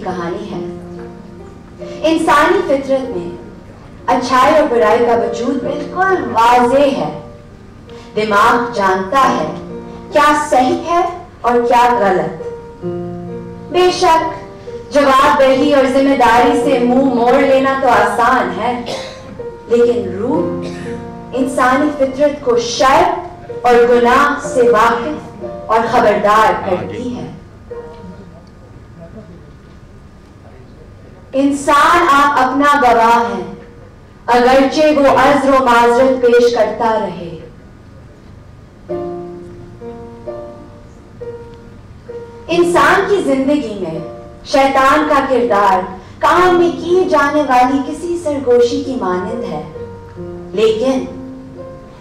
कहानी है। इंसानी फितरत में अच्छाई और बुराई का वजूद बिल्कुल वाज़ेह है। दिमाग जानता है क्या सही है और क्या गलत। बेशक जवाबदेही और जिम्मेदारी से मुंह मोड़ लेना तो आसान है, लेकिन रूह इंसानी फितरत को शर और गुनाह से वाकिफ और खबरदार करती है। इंसान आप अपना गवाह है, अगरचे वो अज़्र व माज़रत पेश करता रहे। इंसान की जिंदगी में शैतान का किरदार काम में की जाने वाली किसी सरगोशी की मानंद है, लेकिन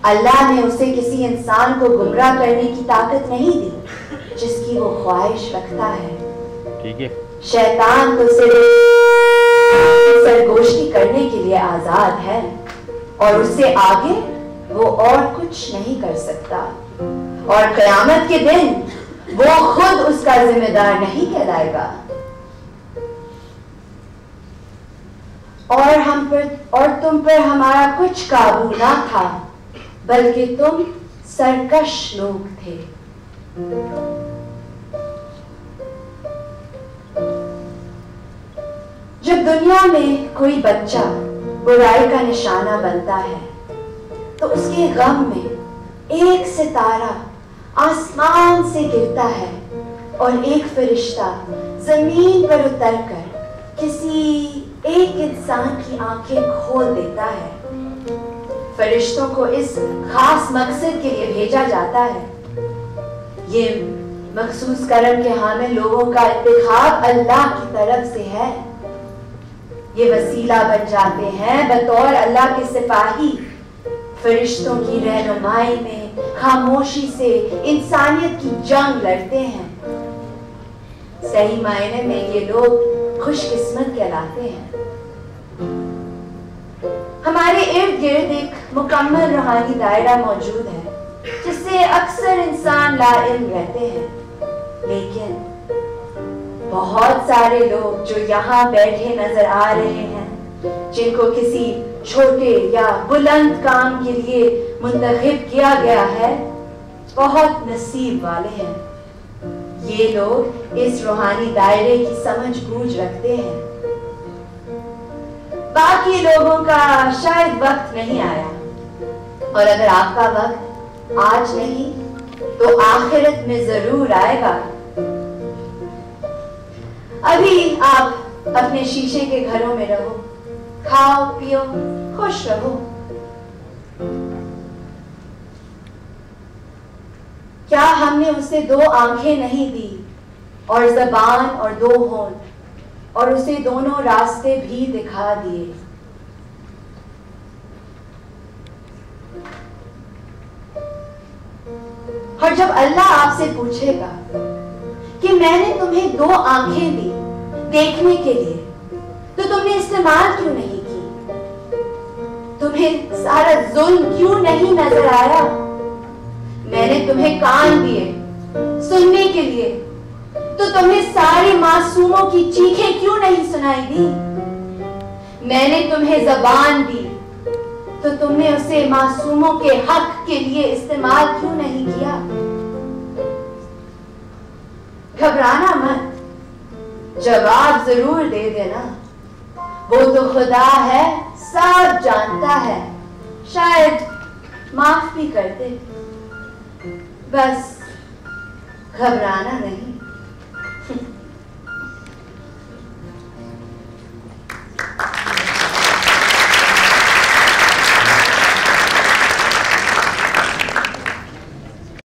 अल्लाह ने उसे किसी इंसान को गुमराह करने की ताकत नहीं दी जिसकी वो ख्वाहिश रखता है। ठीक है। शैतान तो सिर्फ सरगोशी करने के लिए आजाद है और उससे आगे वो और कुछ नहीं कर सकता, और क़यामत के दिन वो खुद उसका जिम्मेदार नहीं कहलाएगा। और हम पर और तुम पर हमारा कुछ काबू ना था, बल्कि तुम सरकश लोग थे। जब दुनिया में कोई बच्चा बुराई का निशाना बनता है तो उसके गम में एक सितारा आसमान से गिरता है और एक फरिश्ता जमीन पर उतरकर किसी एक इंसान की आंखें खोल देता है। फरिश्तों को इस खास मकसद के लिए भेजा जाता है। ये मखसूस करम के हामिल लोगों का इंतखाब अल्लाह की तरफ से है। ये वसीला बन जाते हैं बतौर अल्लाह के सिपाही, फरिश्तों की रहनुमाई में खामोशी से इंसानियत की जंग लड़ते हैं। सही मायने में ये लोग खुशकिस्मत कहलाते हैं। हमारे इर्द गिर्द एक मुकम्मल रूहानी दायरा मौजूद है जिससे अक्सर इंसान लाइल्म रहते हैं, लेकिन बहुत सारे लोग जो यहाँ बैठे नजर आ रहे हैं, जिनको किसी छोटे या बुलंद काम के लिए मुंतखब किया गया है, बहुत नसीब वाले हैं। ये लोग इस रूहानी दायरे की समझ बूझ रखते हैं। बाकी लोगों का शायद वक्त नहीं आया, और अगर आपका वक्त आज नहीं तो आखिरत में जरूर आएगा। अभी आप अपने शीशे के घरों में रहो, खाओ पियो, खुश रहो। क्या हमने उसे 2 आंखें नहीं दी और ज़बान और 2 होंठ, और उसे दोनों रास्ते भी दिखा दिए? और जब अल्लाह आपसे पूछेगा कि मैंने तुम्हें 2 आंखें दी देखने के लिए, तो तुमने इस्तेमाल क्यों नहीं की? तुम्हें सारा जुल्म क्यों नहीं नजर आया? मैंने तुम्हें कान दिए सुनने के लिए, तो तुमने सारे मासूमों की चीखें क्यों नहीं सुनाई दी? मैंने तुम्हें ज़बान दी, तो तुमने उसे मासूमों के हक के लिए इस्तेमाल क्यों नहीं किया? घबराना मत, जवाब जरूर दे देना। वो तो खुदा है, सब जानता है, शायद माफ भी कर दे। बस घबराना नहीं।